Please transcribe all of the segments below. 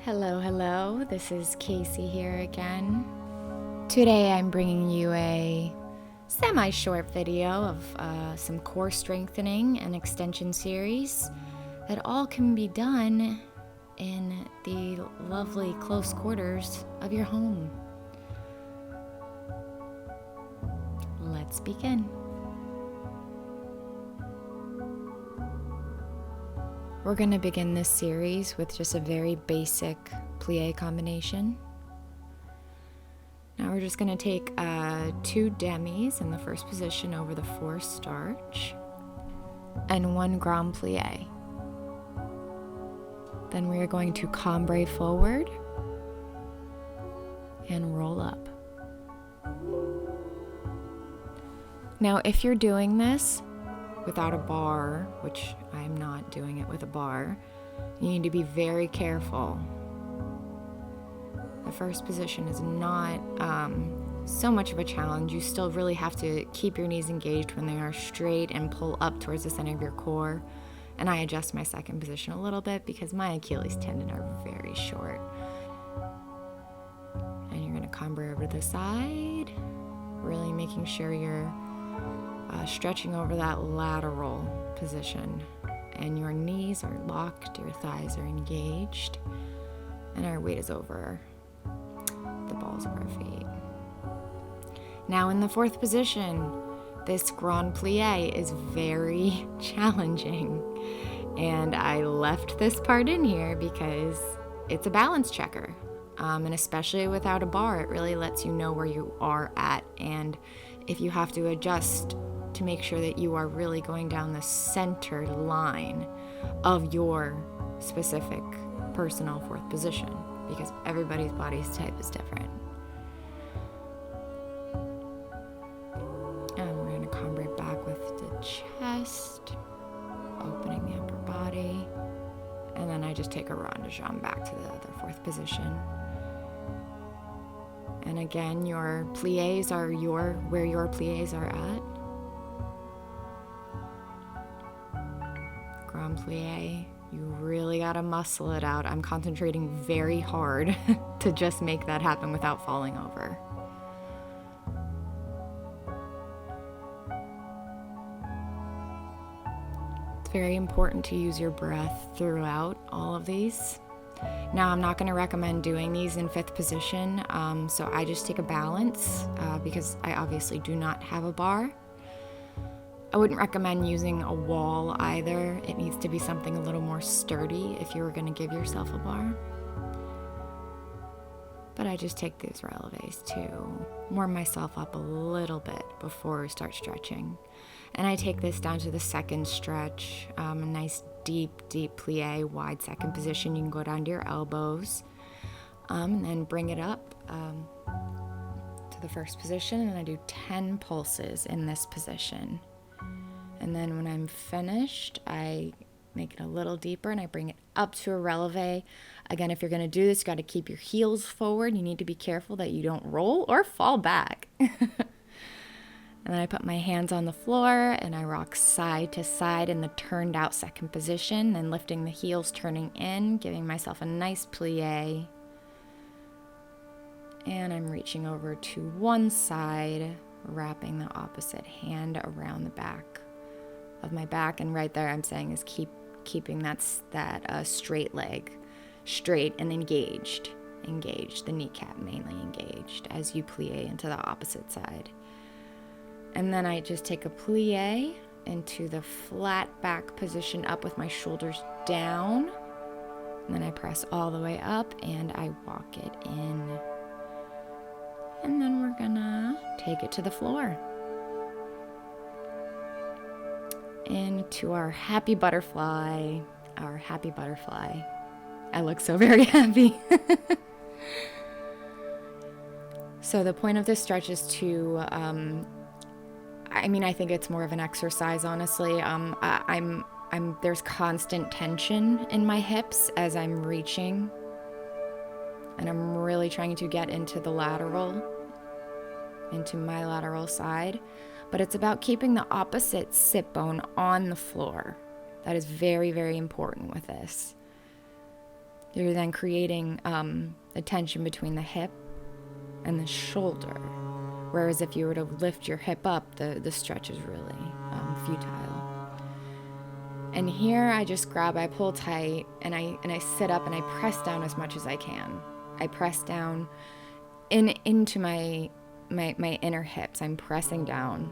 Hello, hello. This is Casey here again. Today I'm bringing you a semi-short video of some core strengthening and extension series that all can be done in the lovely close quarters of your home. Let's begin. We're going to begin this series with just a very basic plie combination. Now we're just going to take 2 demis in the first position over the 4 starch and 1 grand plie. Then we are going to cambre forward and roll up. Now if you're doing this without a bar, which I'm not doing it with a bar, you need to be very careful. The first position is not so much of a challenge. You still really have to keep your knees engaged when they are straight and pull up towards the center of your core. And I adjust my second position a little bit because my Achilles tendon are very short. And you're going to cambre over to the side, really making sure you're stretching over that lateral position, and your knees are locked, your thighs are engaged, and our weight is over the balls of our feet. Now in the 4th position, this grand plie is very challenging, and I left this part in here because it's a balance checker, and especially without a bar, it really lets you know where you are at, and if you have to adjust to make sure that you are really going down the center line of your specific personal 4th position, because everybody's body type is different. And we're going to cambre back with the chest, opening the upper body, and then I just take a rond de jambe back to the other 4th position. And again, your plies are where your plies are at. Grand plie, you really gotta muscle it out. I'm concentrating very hard to just make that happen without falling over. It's very important to use your breath throughout all of these. Now, I'm not going to recommend doing these in 5th position, so I just take a balance because I obviously do not have a bar. I wouldn't recommend using a wall either. It needs to be something a little more sturdy if you were going to give yourself a bar. But I just take these releves to warm myself up a little bit before we start stretching. And I take this down to the 2nd stretch, a nice deep plie, wide 2nd position. You can go down to your elbows, and then bring it up to the 1st position, and I do 10 pulses in this position. And then when I'm finished, I make it a little deeper and I bring it up to a releve. Again, if you're going to do this, you got to keep your heels forward. You need to be careful that you don't roll or fall back. And then I put my hands on the floor and I rock side to side in the turned out 2nd position, then lifting the heels, turning in, giving myself a nice plie. And I'm reaching over to one side, wrapping the opposite hand around the back of my back, and right there I'm saying is keeping that straight leg straight and engaged, the kneecap mainly engaged as you plie into the opposite side. And then I just take a plie into the flat back position up with my shoulders down, and then I press all the way up and I walk it in, and then we're gonna take it to the floor. Into our happy butterfly. I look so very happy. So the point of this stretch is to, I think it's more of an exercise, honestly. There's constant tension in my hips as I'm reaching, and I'm really trying to get into my lateral side. But it's about keeping the opposite sit bone on the floor. That is very, very important with this. You're then creating a tension between the hip and the shoulder. Whereas if you were to lift your hip up, the stretch is really futile. And here I just grab, I pull tight, and I sit up and I press down as much as I can. I press down into my inner hips. I'm pressing down.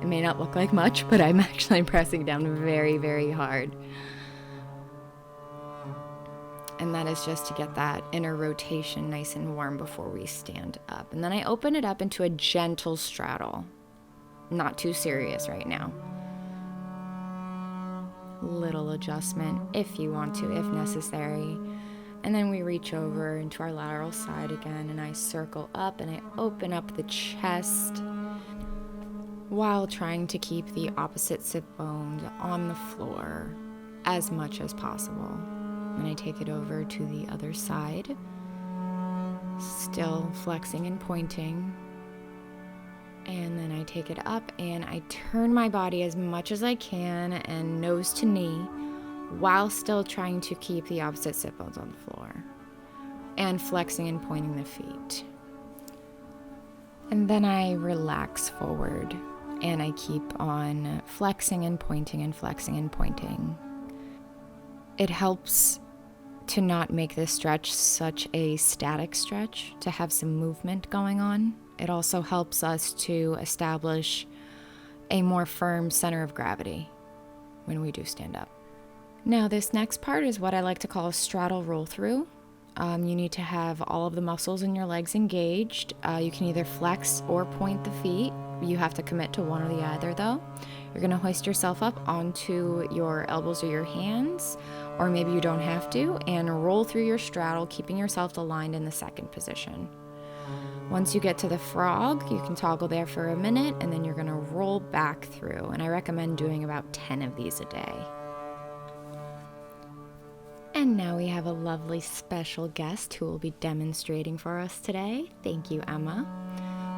It may not look like much, but I'm actually pressing down very, very hard. And that is just to get that inner rotation nice and warm before we stand up. And then I open it up into a gentle straddle. Not too serious right now. Little adjustment if you want to, if necessary. And then we reach over into our lateral side again, and I circle up and I open up the chest while trying to keep the opposite sit bones on the floor as much as possible. Then I take it over to the other side, still flexing and pointing. And then I take it up and I turn my body as much as I can and nose to knee while still trying to keep the opposite sit bones on the floor and flexing and pointing the feet. And then I relax forward and I keep on flexing and pointing and flexing and pointing. It helps to not make this stretch such a static stretch, to have some movement going on. It also helps us to establish a more firm center of gravity when we do stand up. Now, this next part is what I like to call a straddle roll through. You need to have all of the muscles in your legs engaged. You can either flex or point the feet. You have to commit to one or the other though. You're gonna hoist yourself up onto your elbows or your hands, or maybe you don't have to, and roll through your straddle, keeping yourself aligned in the second position. Once you get to the frog, you can toggle there for a minute, and then you're gonna roll back through. And I recommend doing about 10 of these a day. And now we have a lovely special guest who will be demonstrating for us today. Thank you, Emma.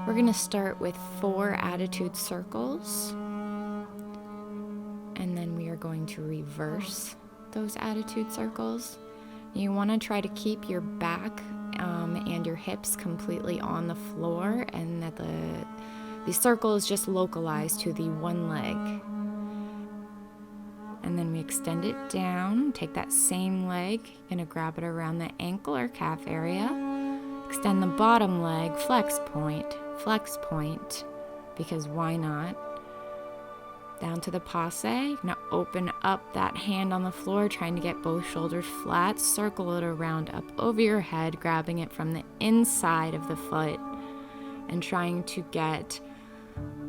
We're gonna start with 4 attitude circles, and then we are going to reverse those attitude circles. You wanna try to keep your back and your hips completely on the floor, and that the circle is just localized to the one leg. And then we extend it down, take that same leg, gonna grab it around the ankle or calf area, extend the bottom leg, flex point, because why not? Down to the passe. Now open up that hand on the floor, trying to get both shoulders flat, circle it around up over your head, grabbing it from the inside of the foot, and trying to get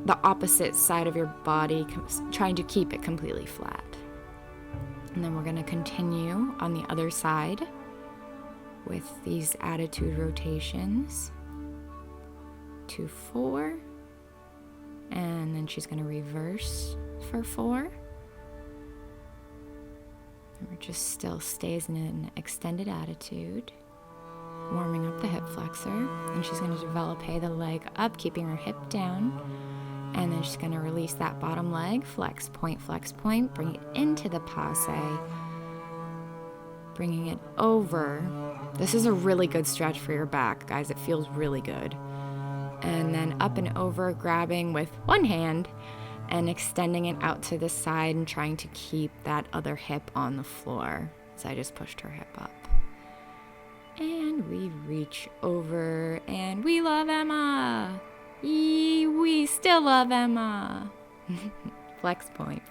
the opposite side of your body, trying to keep it completely flat. And then we're going to continue on the other side with these attitude rotations. 2, 4. And then she's going to reverse for 4. And we're just still stays in an extended attitude, warming up the hip flexor. And she's going to develop the leg up, keeping her hip down. And then she's going to release that bottom leg, flex point, bring it into the passe, bringing it over. This is a really good stretch for your back, guys. It feels really good. And then up and over, grabbing with one hand and extending it out to the side and trying to keep that other hip on the floor. So I just pushed her hip up. And we reach over, and we love Emma. We still love Emma. Flex point.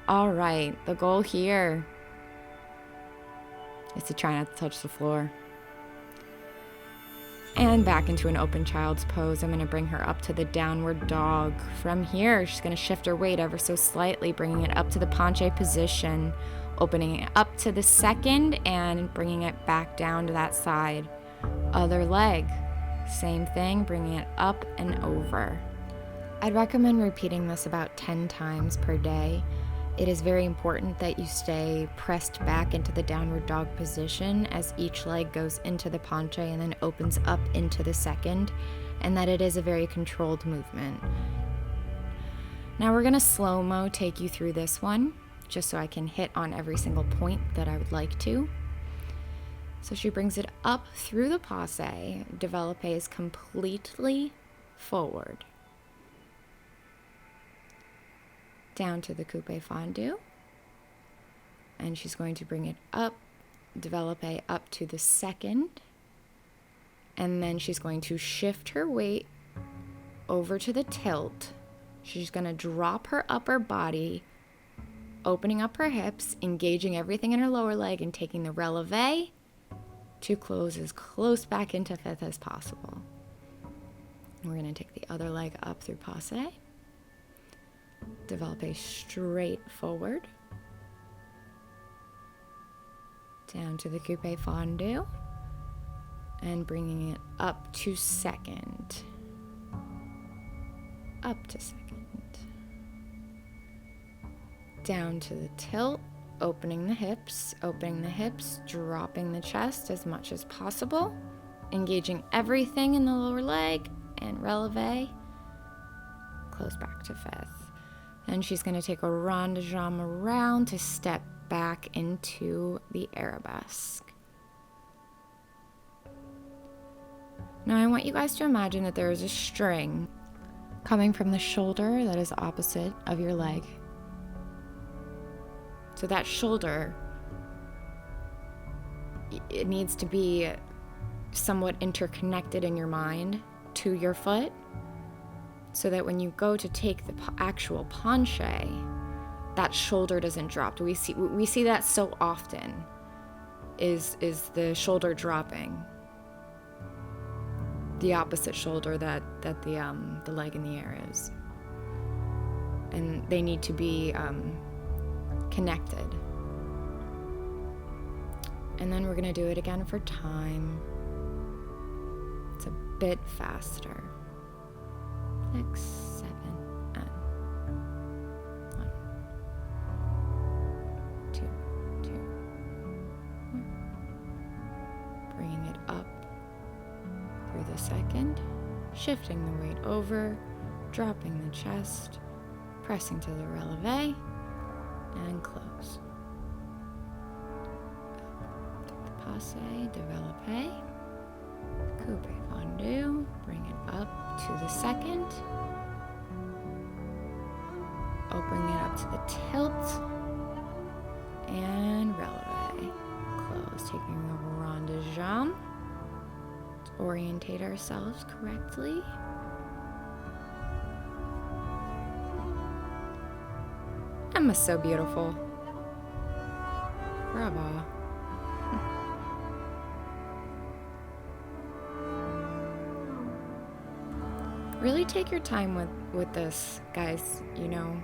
All right, the goal here is to try not to touch the floor. And back into an open child's pose. I'm going to bring her up to the downward dog. From here, she's going to shift her weight ever so slightly, bringing it up to the penché position, opening it up to the second, and bringing it back down to that side. Other leg, same thing, bringing it up and over. I'd recommend repeating this about 10 times per day. It is very important that you stay pressed back into the downward dog position as each leg goes into the penché and then opens up into the second, and that it is a very controlled movement. Now we're going to slow-mo take you through this one. just so I can hit on every single point that I would like to. So she brings it up through the passe, développés completely forward, down to the coupe fondu, and she's going to bring it up, développé up to the second, and then she's going to shift her weight over to the tilt. She's going to drop her upper body, opening up her hips, engaging everything in her lower leg, and taking the releve to close as close back into fifth as possible. We're going to take the other leg up through passe, développé straight forward, down to the coupe fondu, and bringing it up to second, up to second, down to the tilt, opening the hips, dropping the chest as much as possible, engaging everything in the lower leg, and releve, close back to fifth. And she's going to take a rond de jambe around to step back into the arabesque. Now I want you guys to imagine that there is a string coming from the shoulder that is opposite of your leg. So that shoulder, it needs to be somewhat interconnected in your mind to your foot, so that when you go to take the actual penché, that shoulder doesn't drop. We see that so often, is the shoulder dropping, the opposite shoulder that the leg in the air is, and they need to be connected. And then we're going to do it again for time. It's a bit faster. 6, 7, and 1, 2, 2, 1. Bringing it up through the second, shifting the weight over, dropping the chest, pressing to the releve, and close. Take the passe, développé, coupe fondu, bring it up to the second, opening it up to the tilt, and releve, close, taking a rond de jambe to orientate ourselves correctly. Emma's so beautiful. Bravo. Really take your time with this, guys, you know.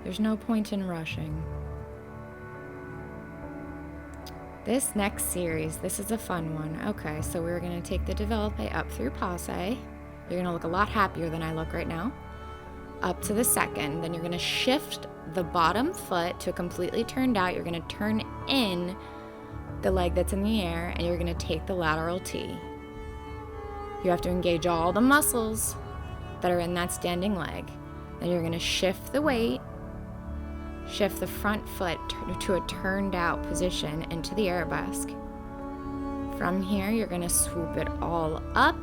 There's no point in rushing. This next series, this is a fun one. Okay, so we're going to take the développé up through passe. You're going to look a lot happier than I look right now. Up to the second, then you're going to shift the bottom foot to completely turned out. You're going to turn in the leg that's in the air, and you're going to take the lateral T. You have to engage all the muscles that are in that standing leg. Then you're going to shift the weight, shift the front foot to a turned out position into the arabesque. From here, you're going to swoop it all up,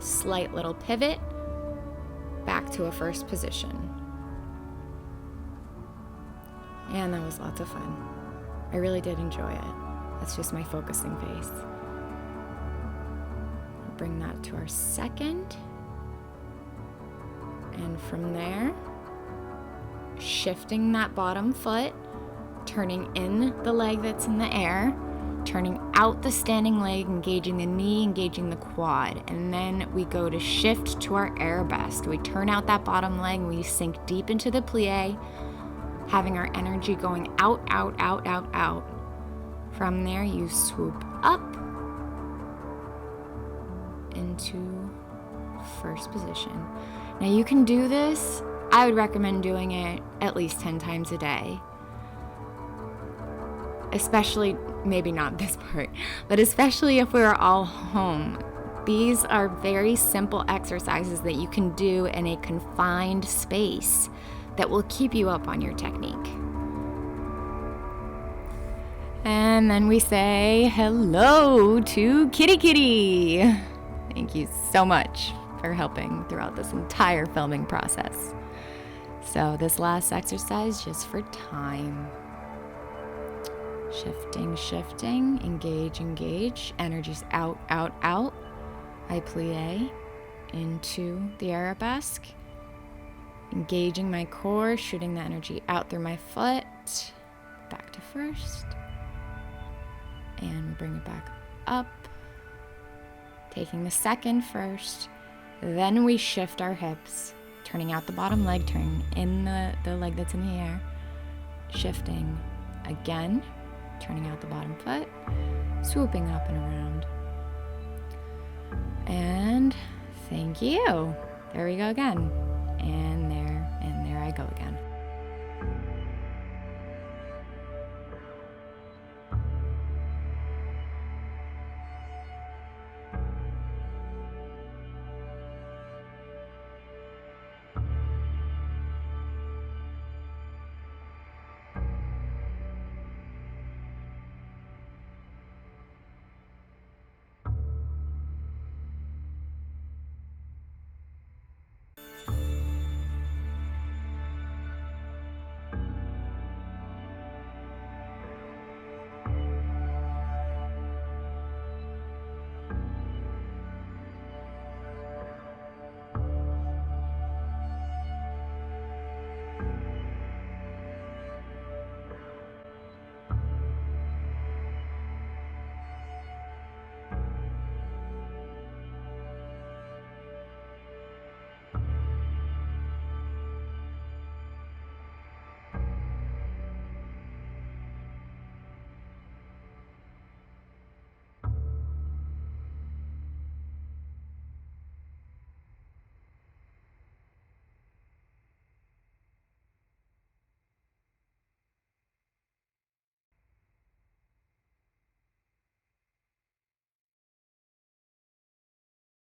slight little pivot, back to a first position. And that was lots of fun. I really did enjoy it. That's just my focusing face. Bring that to our second. And from there, shifting that bottom foot, turning in the leg that's in the air, turning out the standing leg, engaging the knee, engaging the quad. And then we go to shift to our arabesque. We turn out that bottom leg, we sink deep into the plie, having our energy going out, out, out, out, out. From there, you swoop up into first position. Now you can do this. I would recommend doing it at least 10 times a day. Especially, maybe not this part, but especially if we're all home. These are very simple exercises that you can do in a confined space that will keep you up on your technique. And then we say hello to Kitty Kitty. Thank you so much for helping throughout this entire filming process. So this last exercise, just for time. Shifting, engage. Energy's out. I plie into the arabesque. Engaging my core, shooting the energy out through my foot. Back to first. And we bring it back up. Taking the second first. Then we shift our hips. Turning out the bottom leg, turning in the leg that's in the air. Shifting again. Turning out the bottom foot. Swooping up and around. And thank you. There we go again. And